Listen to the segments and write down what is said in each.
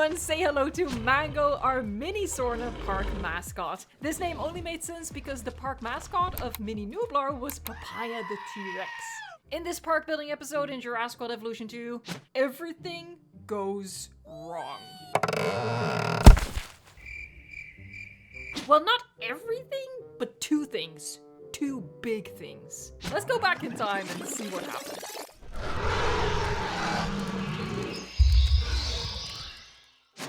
everyone, say hello to Mango, our Mini Sorna park mascot. This name only made sense because the park mascot of Mini Nublar was Papaya the T-Rex. In this park building episode in Jurassic World Evolution 2, everything goes wrong. Well, not everything, but two things. Two big things. Let's go back in time and see what happened.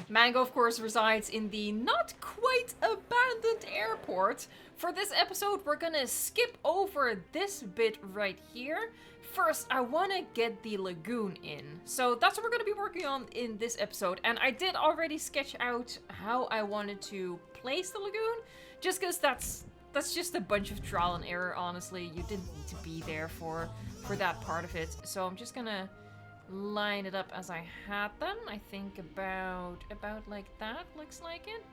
Mango, of course, resides in the not quite abandoned airport. For this episode, we're gonna skip over this bit right here. First, I want to get the lagoon in. So that's what we're gonna be working on in this episode. And I did already sketch out how I wanted to place the lagoon, just because that's just a bunch of trial and error, honestly. You didn't need to be there for that part of it. So I'm just gonna line it up as I had them. I think about like that looks like it.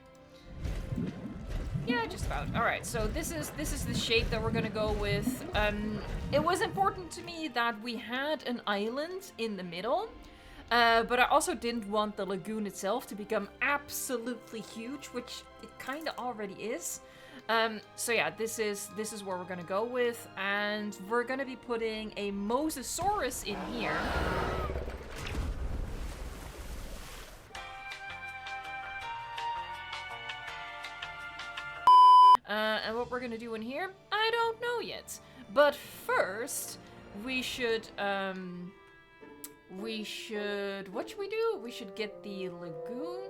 Yeah, just about. All right, so this is the shape that we're gonna go with. It was important to me that we had an island in the middle, but I also didn't want the lagoon itself to become absolutely huge, which it kind of already is. So yeah, this is where we're gonna go with, and we're gonna be putting a Mosasaurus in here. And what we're gonna do in here, I don't know yet. But first, we should, what should we do? We should get the lagoon?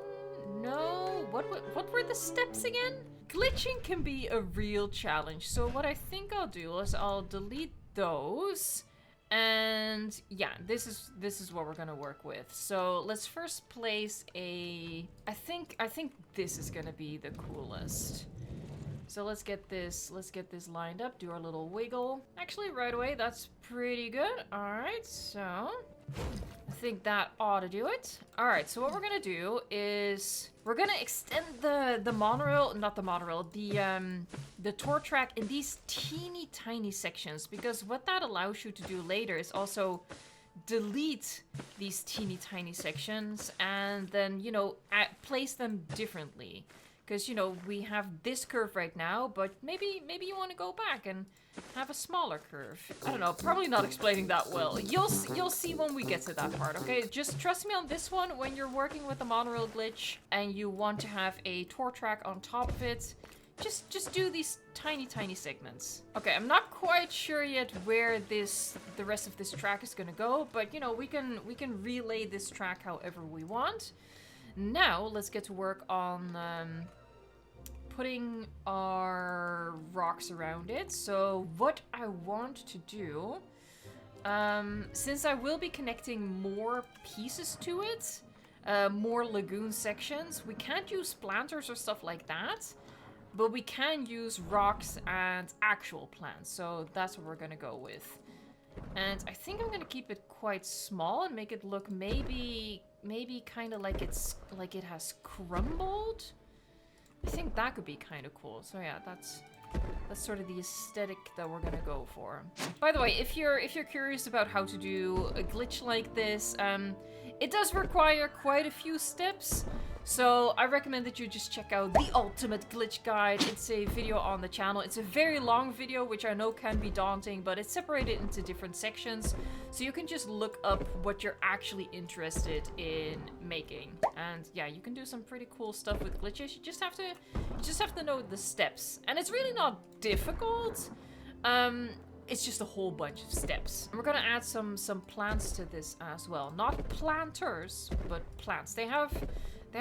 No, what were the steps again? Glitching can be a real challenge, so what I think I'll do is I'll delete those, and yeah, this is what we're gonna work with. So let's first place a. I think this is gonna be the coolest. So let's get this lined up. Do our little wiggle. Actually, right away, that's pretty good. All right, so I think that ought to do it. All right, so what we're gonna do is we're gonna extend the monorail, not the monorail, the tour track in these teeny tiny sections, because what that allows you to do later is also delete these teeny tiny sections and then, you know, place them differently. Because, you know, we have this curve right now, but maybe you want to go back and have a smaller curve. I don't know, probably not explaining that well. You'll see when we get to that part, okay? Just trust me on this one. When you're working with the monorail glitch and you want to have a tour track on top of it, just do these tiny segments. Okay, I'm not quite sure yet where the rest of this track is gonna go, but, you know, we can relay this track however we want. Now, let's get to work on putting our rocks around it. So what I want to do, since I will be connecting more pieces to it, more lagoon sections, we can't use planters or stuff like that, but we can use rocks and actual plants. So that's what we're gonna go with. And I think I'm gonna keep it quite small and make it look maybe kind of like it has crumbled. I think that could be kind of cool. So yeah, that's sort of the aesthetic that we're gonna go for. By the way, if you're curious about how to do a glitch like this, it does require quite a few steps. So I recommend that you just check out the Ultimate Glitch Guide. It's a video on the channel. It's a very long video, which I know can be daunting, but it's separated into different sections. So you can just look up what you're actually interested in making. And yeah, you can do some pretty cool stuff with glitches. You just have to know the steps. And it's really not difficult. It's just a whole bunch of steps. And we're gonna add some plants to this as well. Not planters, but plants. They have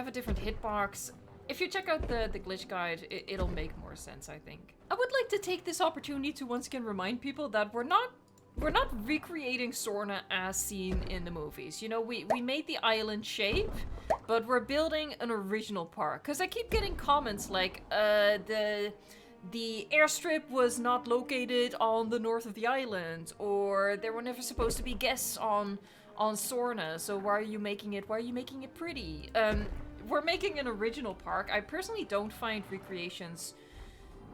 a different hitbox. If you check out the glitch guide, it'll make more sense, I think. I would like to take this opportunity to once again remind people that we're not recreating Sorna as seen in the movies. You know, we made the island shape, but we're building an original park. Because I keep getting comments like, the airstrip was not located on the north of the island, or there were never supposed to be guests on Sorna, so why are you making it pretty? We're making an original park. I personally don't find recreations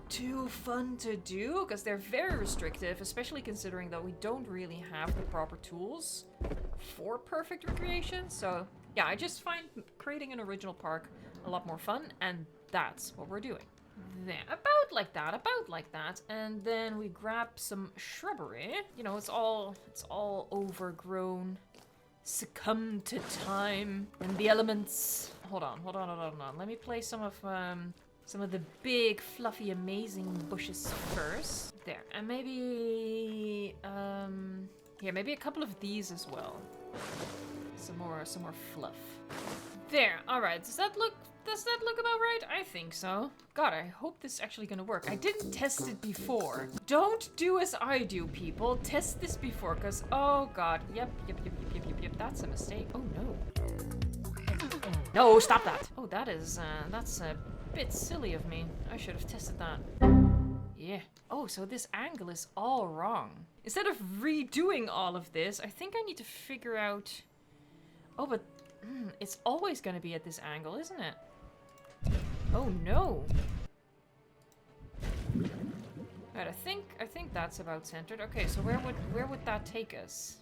too fun to do, because they're very restrictive, especially considering that we don't really have the proper tools for perfect recreation. So Yeah, I just find creating an original park a lot more fun, and that's what we're doing. There, about like that, and then we grab some shrubbery. You know, it's all overgrown, succumb to time and the elements. Hold on. Let me play some of the big, fluffy, amazing bushes first. There, and maybe here, maybe a couple of these as well. Some more fluff. There. All right. Does that look about right? I think so. God, I hope this is actually gonna work. I didn't test it before. Don't do as I do, people. Test this before, because, oh God. Yep. That's a mistake. Oh, no. No, stop that. Oh, that's a bit silly of me. I should have tested that. Yeah. Oh, so this angle is all wrong. Instead of redoing all of this, I think I need to figure out... Oh, but it's always gonna be at this angle, isn't it? Oh no. Right, I think that's about centered. Okay, so where would that take us?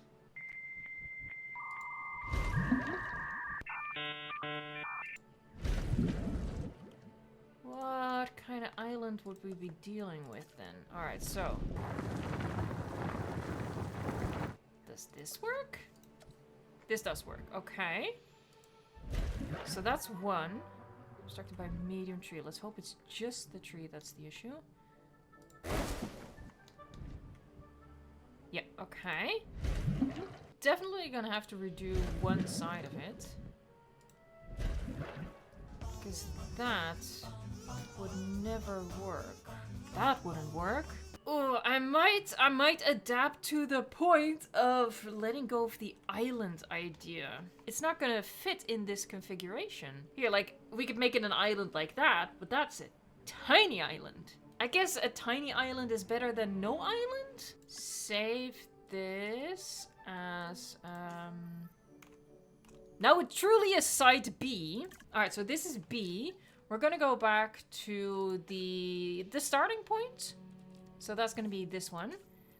What kind of island would we be dealing with then? Alright, so does this work? This does work. Okay. So that's one. Obstructed by medium tree. Let's hope it's just the tree that's the issue. Yeah, okay. Definitely gonna have to redo one side of it. Because that would never work. That wouldn't work. Oh, I might adapt to the point of letting go of the island idea. It's not gonna fit in this configuration. Here, like, we could make it an island like that, but that's a tiny island. I guess a tiny island is better than no island? Save this as, Now it truly is side B. Alright, so this is B. We're gonna go back to the starting point. So that's gonna be this one.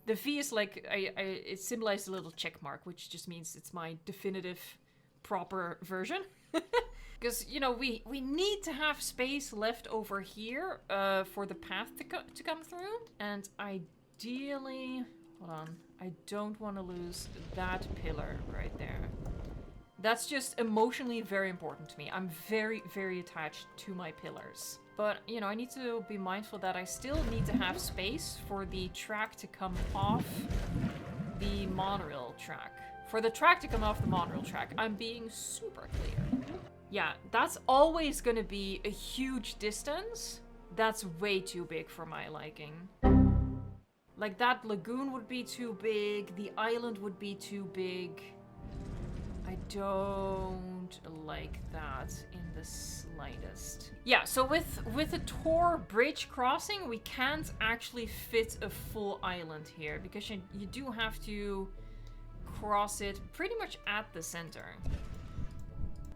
The V is like, it symbolizes a little check mark, which just means it's my definitive, proper version. Because, you know, we need to have space left over here for the path to come through. And ideally, hold on, I don't want to lose that pillar right there. That's just emotionally very important to me. I'm very, very attached to my pillars. But, you know, I need to be mindful that I still need to have space for the track to come off the monorail track. For the track to come off the monorail track, I'm being super clear. Yeah, that's always gonna be a huge distance. That's way too big for my liking. Like, that lagoon would be too big, the island would be too big. I don't like that in the slightest. Yeah, so with a Tor bridge crossing, we can't actually fit a full island here, because you do have to cross it pretty much at the center.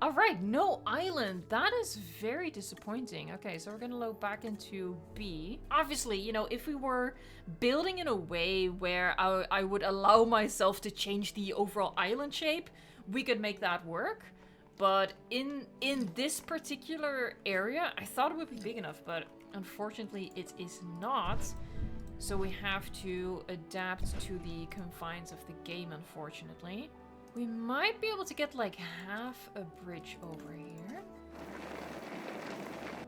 Alright, no island. That is very disappointing. Okay, so we're gonna load back into B. Obviously, you know, if we were building in a way where I would allow myself to change the overall island shape, we could make that work. But in this particular area, I thought it would be big enough, but unfortunately it is not. So we have to adapt to the confines of the game, unfortunately. We might be able to get like half a bridge over here.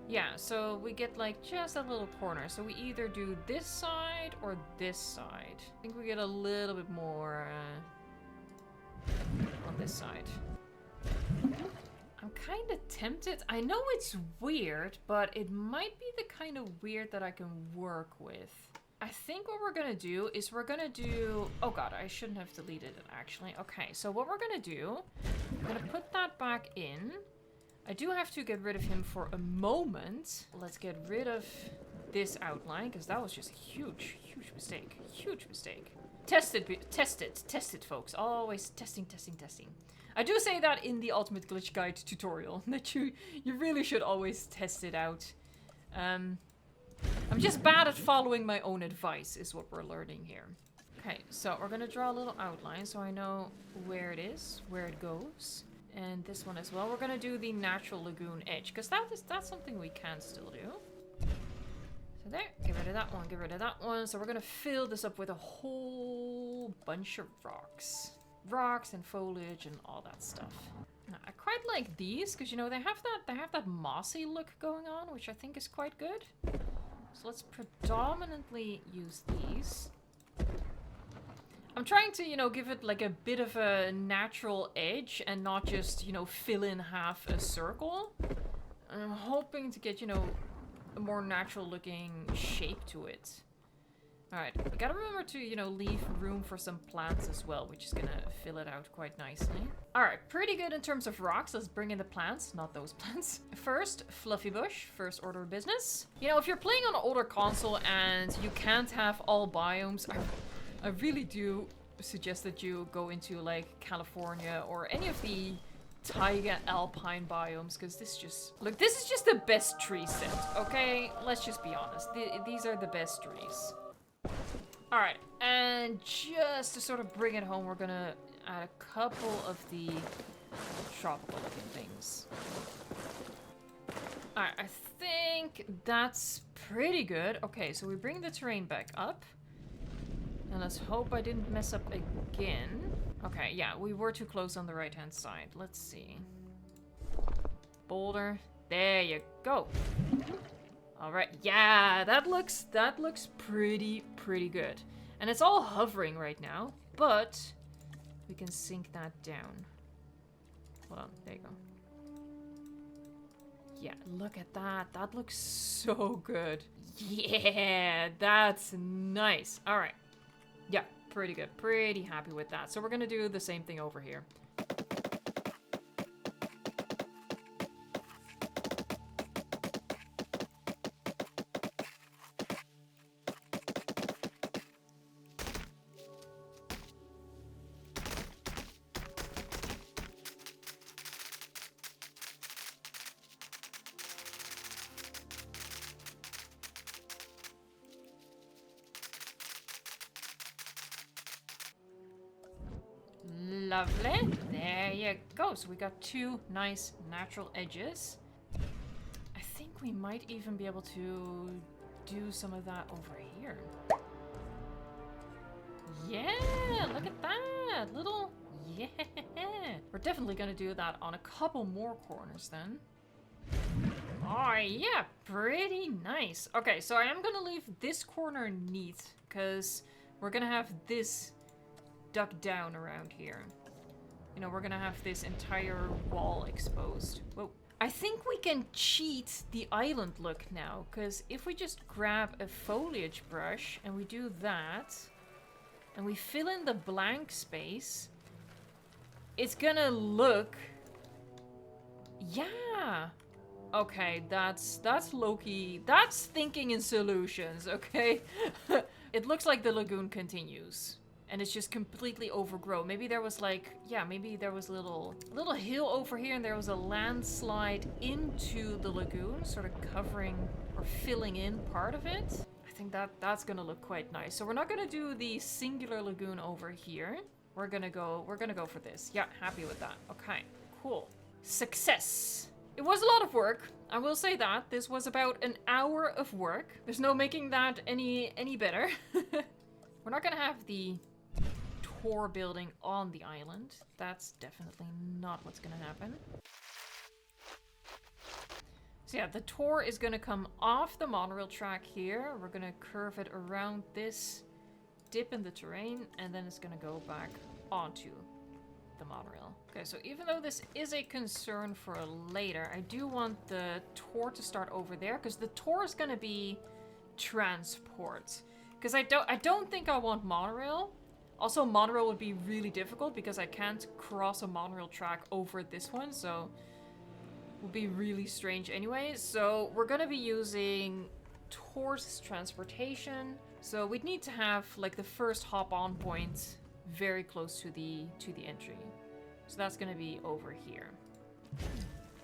Yeah, so we get like just a little corner. So we either do this side or this side. I think we get a little bit more on this side. I'm kind of tempted. I know it's weird, but it might be the kind of weird that I can work with. I think what we're gonna do is we're gonna do... Oh god, I shouldn't have deleted it actually. Okay, so what we're gonna do, I'm gonna put that back in. I do have to get rid of him for a moment. Let's get rid of this outline, because that was just a huge, huge mistake. Huge mistake. Test it, folks. Always testing. I do say that in the Ultimate Glitch Guide tutorial, that you really should always test it out. I'm just bad at following my own advice, is what we're learning here. Okay, so we're gonna draw a little outline so I know where it is, where it goes. And this one as well. We're gonna do the natural lagoon edge, because that's something we can still do. So there, get rid of that one, get rid of that one. So we're gonna fill this up with a whole bunch of rocks. Rocks and foliage and all that stuff. Now, I quite like these, because you know, they have that mossy look going on, which I think is quite good. So let's predominantly use these. I'm trying to, you know, give it like a bit of a natural edge and not just, you know, fill in half a circle. I'm hoping to get, you know, a more natural looking shape to it. Alright, we gotta remember to, you know, leave room for some plants as well, which is gonna fill it out quite nicely. Alright, pretty good in terms of rocks. Let's bring in the plants, not those plants. First, fluffy bush, first order of business. You know, if you're playing on an older console and you can't have all biomes, I really do suggest that you go into like California or any of the taiga alpine biomes, because this just... Look, this is just the best tree set, okay? Let's just be honest. These are the best trees. Alright, and just to sort of bring it home, we're gonna add a couple of the tropical looking things. Alright, I think that's pretty good. Okay, so we bring the terrain back up. And let's hope I didn't mess up again. Okay, yeah, we were too close on the right-hand side. Let's see. Boulder. There you go. All right, yeah, that looks pretty good. And it's all hovering right now, but we can sink that down. Hold on, there you go. Yeah, look at that. That looks so good. Yeah, that's nice. All right. Yeah, pretty good. Pretty happy with that. So we're gonna do the same thing over here. Lovely. There you go. So we got two nice natural edges. I think we might even be able to do some of that over here. Yeah, look at that. Little, yeah. We're definitely going to do that on a couple more corners then. Oh, yeah, pretty nice. Okay, so I am going to leave this corner neat because we're going to have this duck down around here. You know, we're gonna have this entire wall exposed. Whoa. I think we can cheat the island look now, because if we just grab a foliage brush and we do that, and we fill in the blank space, it's gonna look... Yeah! Okay, that's low-key. That's thinking in solutions, okay? It looks like the lagoon continues. And it's just completely overgrown. Maybe there was like, yeah, maybe there was a little hill over here and there was a landslide into the lagoon, sort of covering or filling in part of it. I think that's gonna look quite nice. So we're not gonna do the singular lagoon over here. We're gonna go for this. Yeah, happy with that. Okay, cool. Success. It was a lot of work. I will say that. This was about an hour of work. There's no making that any better. We're not gonna have the core building on the island. That's definitely not what's gonna happen. So yeah, the tour is gonna come off the monorail track here. We're gonna curve it around this dip in the terrain, and then it's gonna go back onto the monorail. Okay, so even though this is a concern for later, I do want the tour to start over there, because the tour is gonna be transport. Because I don't think I want monorail. Also, monorail would be really difficult because I can't cross a monorail track over this one, so it would be really strange anyway. So we're gonna be using tourist transportation. So we'd need to have like the first hop-on point very close to the entry. So that's gonna be over here.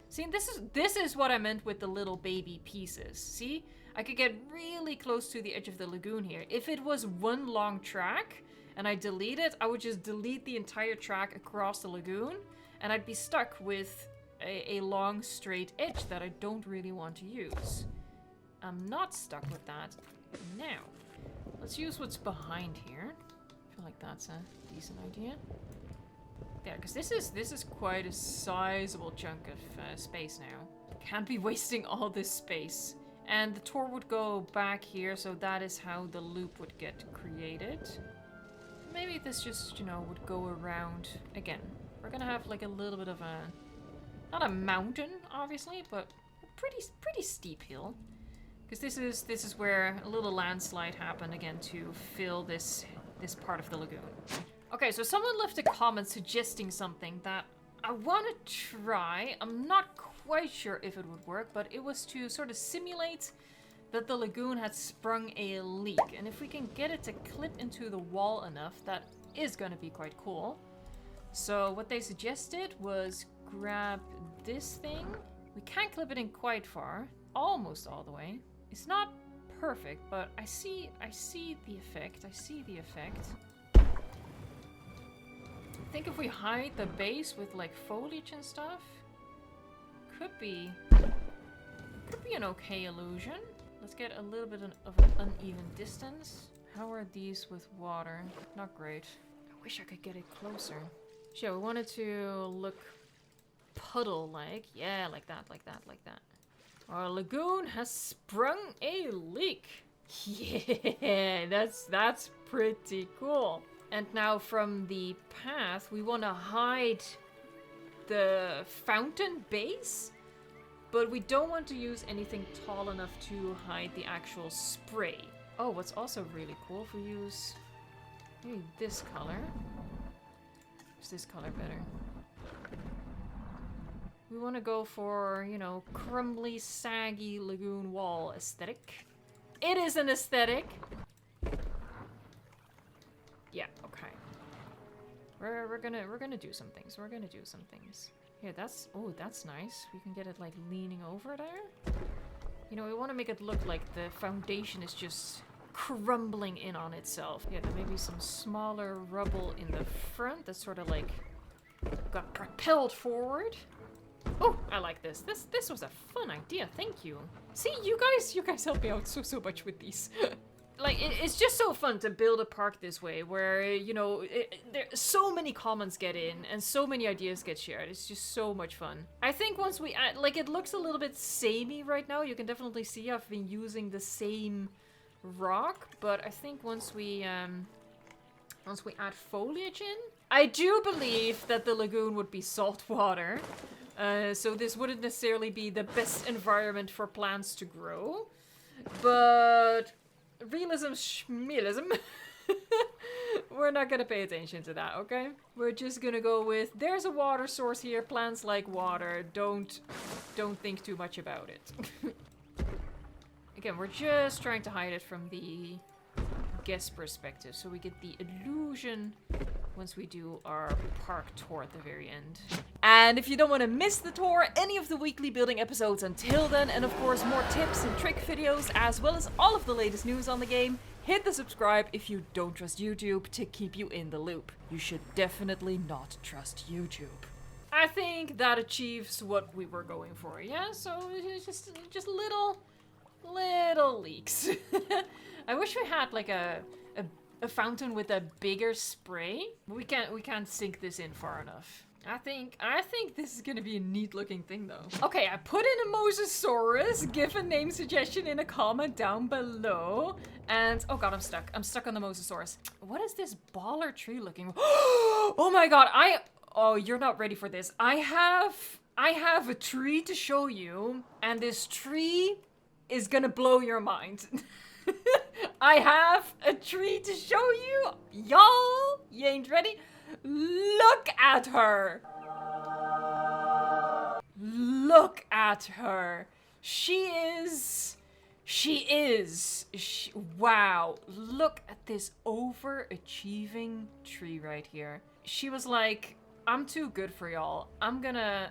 See, this is what I meant with the little baby pieces. See, I could get really close to the edge of the lagoon here. If it was one long track and I delete it, I would just delete the entire track across the lagoon, and I'd be stuck with a long straight edge that I don't really want to use. I'm not stuck with that now. Let's use what's behind here. I feel like that's a decent idea. There, because this is quite a sizable chunk of space now. Can't be wasting all this space. And the tour would go back here, so that is how the loop would get created. Maybe this just, you know, would go around. Again, we're gonna have like a little bit of a, not a mountain, obviously, but a pretty steep hill. Because this is where a little landslide happened again to fill this part of the lagoon. Okay, so someone left a comment suggesting something that I want to try. I'm not quite sure if it would work, but it was to sort of simulate that the lagoon had sprung a leak. And if we can get it to clip into the wall enough, that is going to be quite cool. So what they suggested was grab this thing. We can't clip it in quite far, almost all the way. It's not perfect, but I see the effect. I see the effect. I think if we hide the base with like foliage and stuff, could be an okay illusion. Let's get a little bit of an uneven distance. How are these with water? Not great. I wish I could get it closer. Sure, we wanted to look puddle-like. Yeah, like that, like that, like that. Our lagoon has sprung a leak. Yeah, that's pretty cool. And now from the path, we want to hide the fountain base, but we don't want to use anything tall enough to hide the actual spray. Oh, what's also really cool if we use maybe this color. Is this color better? We want to go for, you know, crumbly, saggy lagoon wall aesthetic. It is an aesthetic. Yeah, okay. We're gonna do some things. We're gonna do some things. Here, that's nice. We can get it like leaning over there. You know, we want to make it look like the foundation is just crumbling in on itself. Yeah, there may be some smaller rubble in the front that sort of like got propelled forward. Oh, I like this. This was a fun idea. Thank you. See, you guys help me out so much with these. Like, it's just so fun to build a park this way, where, you know, there so many comments get in and so many ideas get shared. It's just so much fun. I think once we add, like, it looks a little bit samey right now. You can definitely see I've been using the same rock, but I think once we add foliage in, I do believe that the lagoon would be salt water. So this wouldn't necessarily be the best environment for plants to grow, but realism schmealism. We're not gonna pay attention to that, okay? We're just gonna go with, there's a water source here, plants like water, don't think too much about it. Again, we're just trying to hide it from the guest perspective, so we get the illusion once we do our park tour at the very end. And if you don't want to miss the tour, any of the weekly building episodes until then, and of course more tips and trick videos, as well as all of the latest news on the game, hit the subscribe if you don't trust YouTube to keep you in the loop. You should definitely not trust YouTube. I think that achieves what we were going for, yeah? So it's just little leaks. I wish we had like a fountain with a bigger spray. We can't sink this in far enough. I think this is gonna be a neat looking thing though. Okay, I put in a Mosasaurus. Give a name suggestion in a comment down below. And oh god, I'm stuck. I'm stuck on the Mosasaurus. What is this baller tree looking? Oh my god, oh, you're not ready for this. I have a tree to show you, and this tree is gonna blow your mind. I have a tree to show you. Y'all, you ain't ready? Look at her. Look at her. Wow. Look at this overachieving tree right here. She was like, I'm too good for y'all. I'm gonna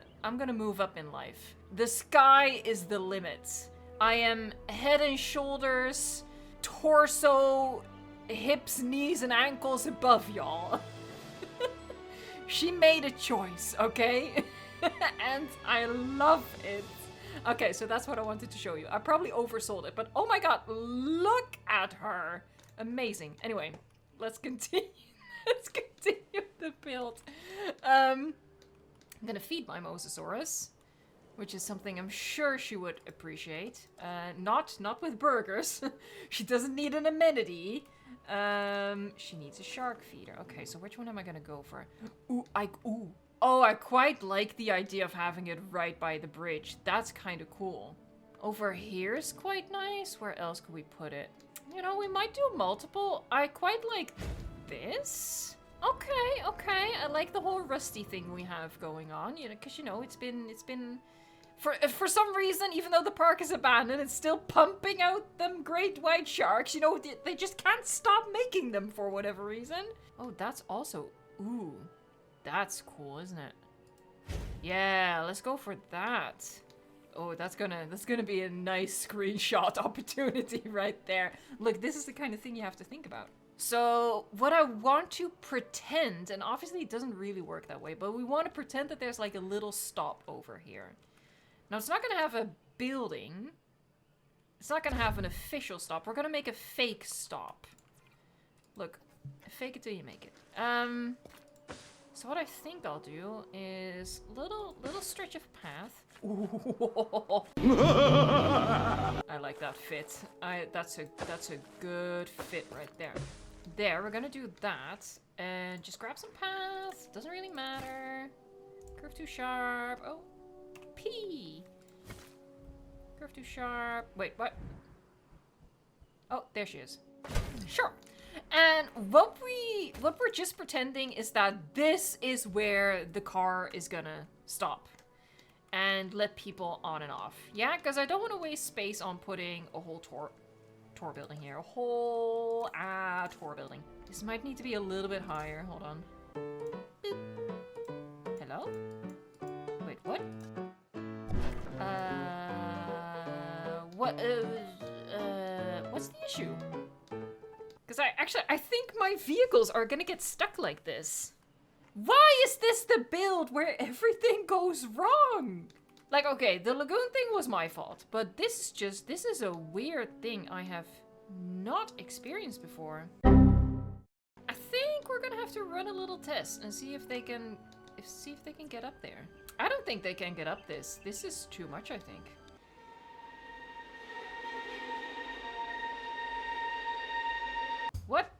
move up in life. The sky is the limit. I am head and shoulders, torso, hips, knees, and ankles above y'all. She made a choice, okay? And I love it. Okay, so that's what I wanted to show you. I probably oversold it, but oh my god, look at her. Amazing. Anyway, let's continue. Let's continue the build. I'm gonna feed my Mosasaurus, which is something I'm sure she would appreciate. Not with burgers. She doesn't need an amenity. She needs a shark feeder. Okay, so which one am I gonna go for? Ooh. Oh, I quite like the idea of having it right by the bridge. That's kind of cool. Over here is quite nice. Where else could we put it? You know, we might do multiple. I quite like this. Okay. I like the whole rusty thing we have going on. You know, because, you know, it's been... For some reason, even though the park is abandoned, it's still pumping out them great white sharks. You know, they just can't stop making them for whatever reason. Oh, that's also... Ooh. That's cool, isn't it? Yeah, let's go for that. Oh, that's gonna be a nice screenshot opportunity right there. Look, this is the kind of thing you have to think about. So, what I want to pretend, and obviously it doesn't really work that way, but we want to pretend that there's like a little stop over here. Now, it's not gonna have a building. It's not gonna have an official stop. We're gonna make a fake stop. Look, fake it till you make it. So what I think I'll do is little stretch of path. I like that fit. That's a good fit right there. There, we're gonna do that and just grab some path. Doesn't really matter. Curve too sharp. Oh, P. Curve too sharp. Wait, what? Oh, there she is. Sure. And what we're just pretending is that this is where the car is gonna stop and let people on and off. Yeah, because I don't want to waste space on putting a whole tour building here. A whole tour building. This might need to be a little bit higher. Hold on. Boop. Hello? Wait, what? What's the issue? Because I think my vehicles are gonna get stuck like this. Why is this the build where everything goes wrong? Like, okay, the lagoon thing was my fault, but this is a weird thing I have not experienced before. I think we're gonna have to run a little test and see if they can get up there. I don't think they can get up this. This is too much, I think. What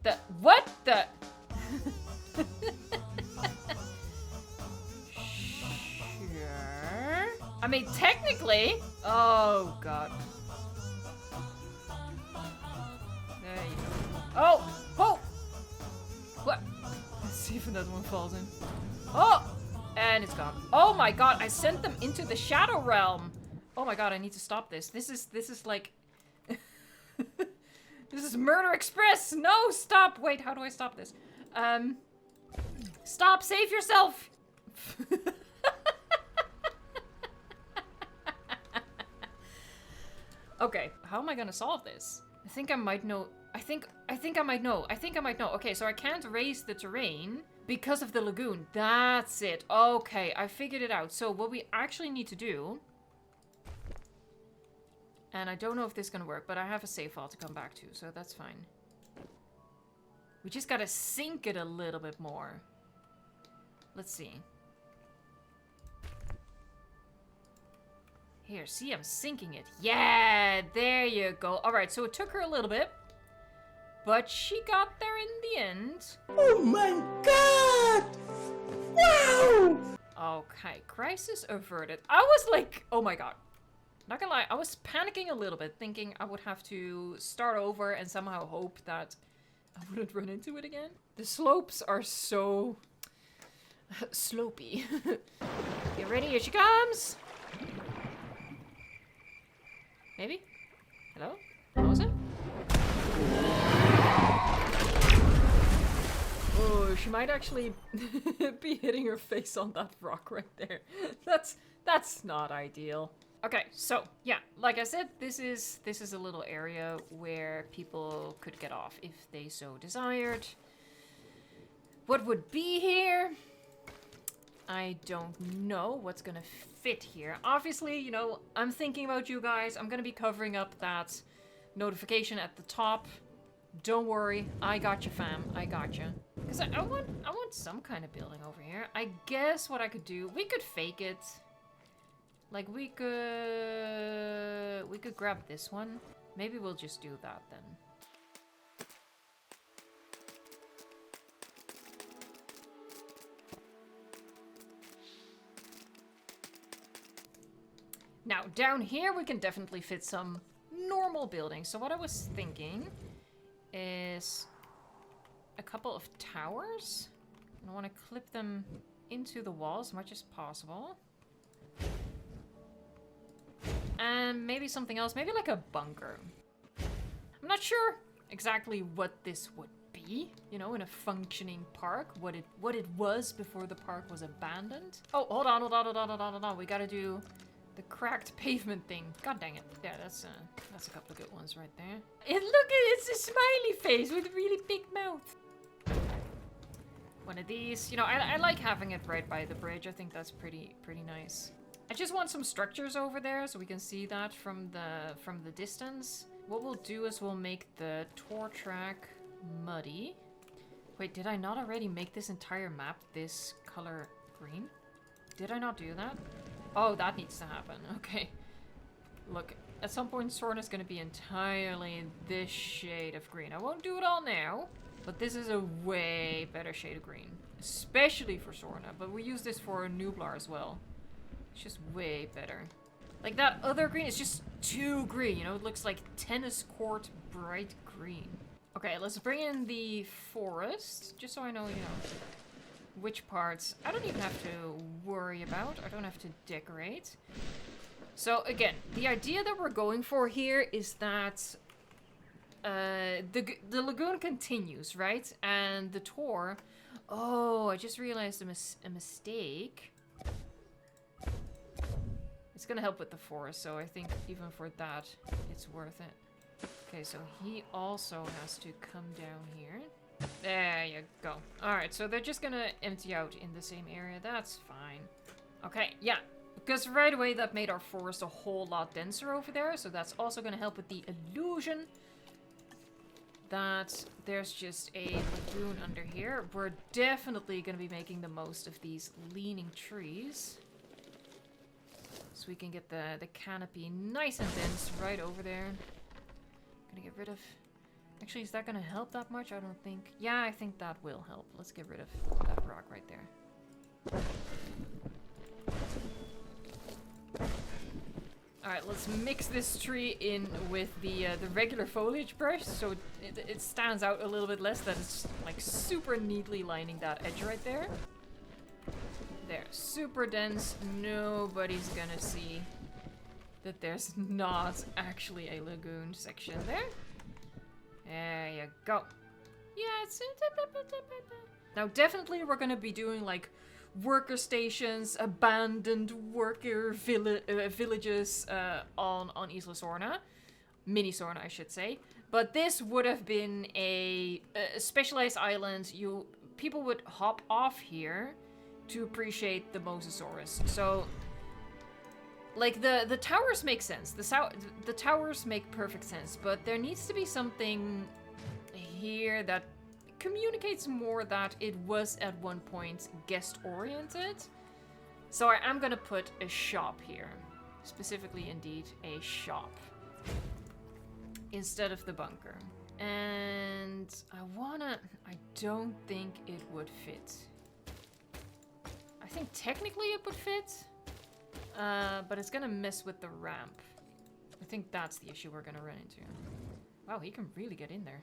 the? Sure. I mean, technically. Oh, God. There you go. Oh! What? Let's see if another one falls in. Oh! And it's gone. Oh my God, I sent them into the shadow realm. Oh my God, I need to stop this. This is like... This is Murder Express! No, stop! Wait, how do I stop this? Stop! Save yourself! Okay, how am I gonna solve this? I think I might know. I think I might know. Okay, so I can't raise the terrain because of the lagoon. That's it. Okay, I figured it out. So what we actually need to do... And I don't know if this is gonna work, but I have a save file to come back to, so that's fine. We just gotta sink it a little bit more. Let's see. Here, see, I'm sinking it. Yeah, there you go. Alright, so it took her a little bit, but she got there in the end. Oh my God! Wow! Okay, crisis averted. I was like, oh my God. Not gonna lie, I was panicking a little bit, thinking I would have to start over and somehow hope that I wouldn't run into it again. The slopes are so... slopey. Get ready, here she comes! Maybe? Hello? What was it? Oh, she might actually be hitting her face on that rock right there. That's not ideal. Okay, so yeah, like I said, this is a little area where people could get off if they so desired. What would be here? I don't know what's gonna fit here. Obviously, you know, I'm thinking about you guys. I'm gonna be covering up that notification at the top. Don't worry, I got you, fam. I got you. Because I want some kind of building over here. I guess what I could do, we could fake it. Like, we could grab this one. Maybe we'll just do that then. Now, down here we can definitely fit some normal buildings. So what I was thinking is a couple of towers. And I want to clip them into the wall as much as possible. And maybe something else, maybe like a bunker. I'm not sure exactly what this would be, you know, in a functioning park, what it was before the park was abandoned. Oh, hold on. We gotta do the cracked pavement thing. God dang it. Yeah, that's a couple of good ones right there. And look at it, it's a smiley face with a really big mouth. One of these. You know, I like having it right by the bridge. I think that's pretty nice. I just want some structures over there so we can see that from the distance. What we'll do is we'll make the tour track muddy. Wait, did I not already make this entire map this color green? Did I not do that? Oh, that needs to happen. Okay. Look, at some point Sorna's gonna be entirely this shade of green. I won't do it all now, but this is a way better shade of green. Especially for Sorna, but we use this for Nublar as well. It's just way better. Like that other green is just too green, you know? It looks like tennis court bright green. Okay, let's bring in the forest, just so I know, you know, which parts I don't even have to worry about. I don't have to decorate. So again, the idea that we're going for here is that the lagoon continues, right? And the tour... Oh, I just realized a mistake. It's gonna help with the forest, so I think even for that, it's worth it. Okay, so he also has to come down here. There you go. Alright, so they're just gonna empty out in the same area. That's fine. Okay, yeah. Because right away that made our forest a whole lot denser over there, so that's also gonna help with the illusion that there's just a lagoon under here. We're definitely gonna be making the most of these leaning trees. So we can get the canopy nice and dense right over there. Gonna get rid of... Actually, is that gonna help that much? I don't think... Yeah, I think that will help. Let's get rid of that rock right there. Alright, let's mix this tree in with the regular foliage brush so it stands out a little bit less, that it's like super neatly lining that edge right there. There, super dense. Nobody's gonna see that there's not actually a lagoon section there. There you go. Yeah, it's... Now, definitely we're gonna be doing, like, worker stations, abandoned worker villages on Isla Sorna. Mini Sorna, I should say. But this would have been a specialized island. People would hop off here to appreciate the Mosasaurus. So, like, the towers make sense. The towers make perfect sense, but there needs to be something here that communicates more that it was at one point guest-oriented. So I am gonna put a shop here. Specifically, indeed, a shop. Instead of the bunker. And I don't think it would fit. I think technically it would fit, but it's gonna mess with the ramp. I think that's the issue we're gonna run into. Wow, he can really get in there.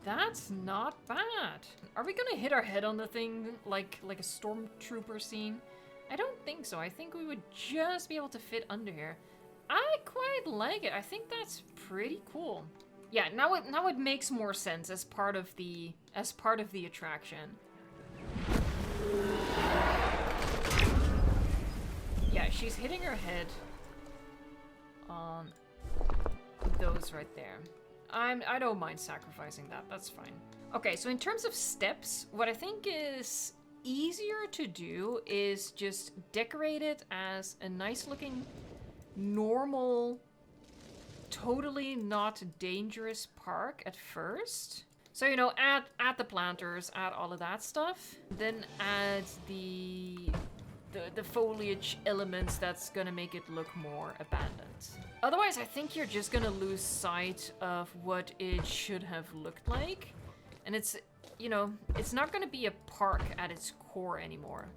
That's not bad. Are we gonna hit our head on the thing like a stormtrooper scene? I don't think so. I think we would just be able to fit under here. I quite like it. I think that's pretty cool. Yeah, now it makes more sense as part of the attraction. Yeah, she's hitting her head on those right there. I don't mind sacrificing that. That's fine. Okay, so in terms of steps, what I think is easier to do is just decorate it as a nice looking, normal, totally not dangerous park at first. So, you know, add the planters, add all of that stuff. Then add the foliage elements that's gonna make it look more abandoned. Otherwise, I think you're just gonna lose sight of what it should have looked like. And it's, you know, it's not gonna be a park at its core anymore.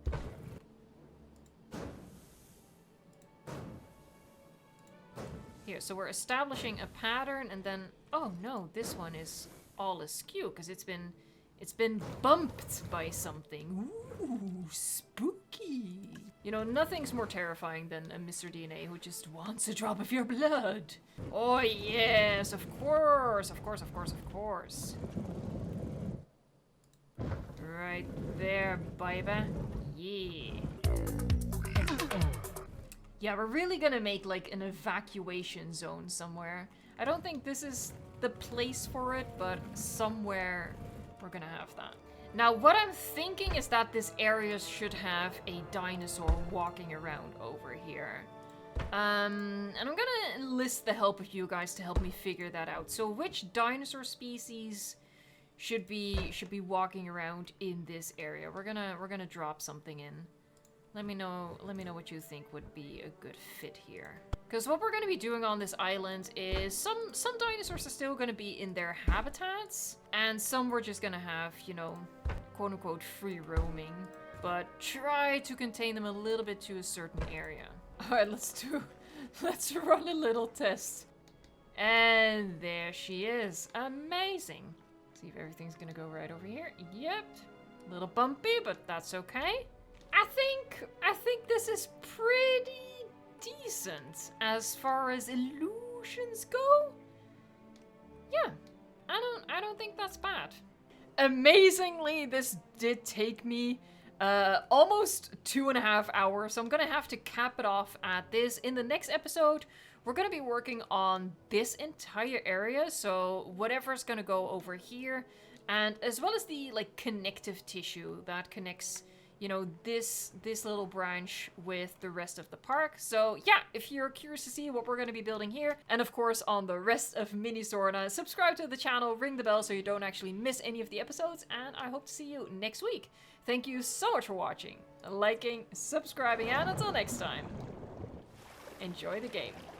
Here, so we're establishing a pattern, and then, oh no, this one is all askew because it's been bumped by something. Ooh, spooky. You know, nothing's more terrifying than a Mr. DNA who just wants a drop of your blood. Oh yes, of course, of course, of course, of course. Right there, baby. Yeah. Yeah, we're really gonna make like an evacuation zone somewhere. I don't think this is the place for it, but somewhere we're gonna have that. Now, what I'm thinking is that this area should have a dinosaur walking around over here. And I'm gonna enlist the help of you guys to help me figure that out. So which dinosaur species should be walking around in this area? We're gonna drop something in. Let me know what you think would be a good fit here. Because what we're going to be doing on this island is some dinosaurs are still going to be in their habitats, and some we're just going to have, you know, quote unquote free roaming, but try to contain them a little bit to a certain area. All right, let's run a little test. And there she is. Amazing. See if everything's going to go right over here. Yep. A little bumpy, but that's okay. I think this is pretty decent as far as illusions go. Yeah, I don't think that's bad. Amazingly, this did take me almost 2.5 hours, so I'm gonna have to cap it off at this. In the next episode, we're gonna be working on this entire area, so whatever's gonna go over here, and as well as the like connective tissue that connects, you know, this little branch with the rest of the park. So yeah, if you're curious to see what we're going to be building here, and of course on the rest of Mini Sorna, subscribe to the channel, ring the bell so you don't actually miss any of the episodes, and I hope to see you next week. Thank you so much for watching, liking, subscribing, and until next time, enjoy the game.